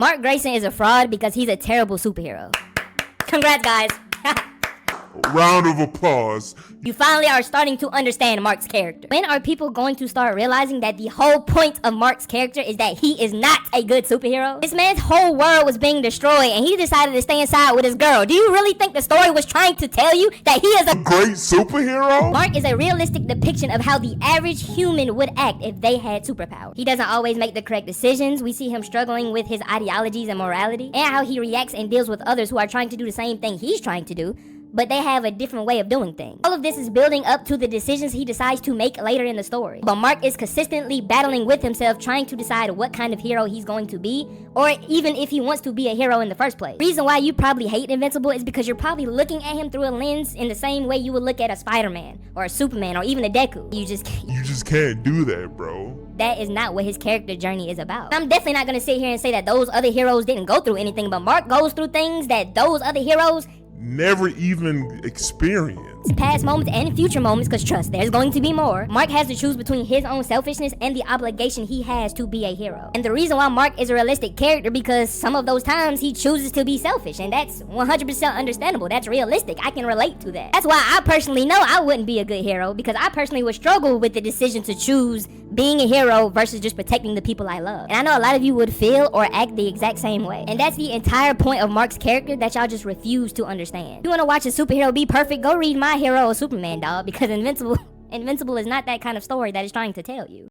Mark Grayson is a fraud because he's a terrible superhero. Congrats, guys. Round of applause. You finally are starting to understand Mark's character. When are people going to start realizing that the whole point of Mark's character is that he is not a good superhero? This man's whole world was being destroyed and he decided to stay inside with his girl. Do you really think the story was trying to tell you that he is a great superhero? Mark is a realistic depiction of how the average human would act if they had superpowers. He doesn't always make the correct decisions. We see him struggling with his ideologies and morality, and how he reacts and deals with others who are trying to do the same thing he's trying to do, but they have a different way of doing things. All of this is building up to the decisions he decides to make later in the story. But Mark is consistently battling with himself, trying to decide what kind of hero he's going to be, or even if he wants to be a hero in the first place. Reason why you probably hate Invincible is because you're probably looking at him through a lens in the same way you would look at a Spider-Man, or a Superman, or even a Deku. You just can't do that, bro. That is not what his character journey is about. I'm definitely not gonna sit here and say that those other heroes didn't go through anything, but Mark goes through things that those other heroes never even experienced. Past moments and future moments, because trust, there's going to be more. Mark has to choose between his own selfishness and the obligation he has to be a hero. And the reason why Mark is a realistic character, because some of those times he chooses to be selfish, and that's 100% understandable. That's realistic. I can relate to that. That's why I personally know I wouldn't be a good hero, because I personally would struggle with the decision to choose being a hero versus just protecting the people I love. And I know a lot of you would feel or act the exact same way. And that's the entire point of Mark's character that y'all just refuse to understand. If you want to watch a superhero be perfect, go read My Hero Superman, dog, because Invincible is not that kind of story that it's trying to tell you.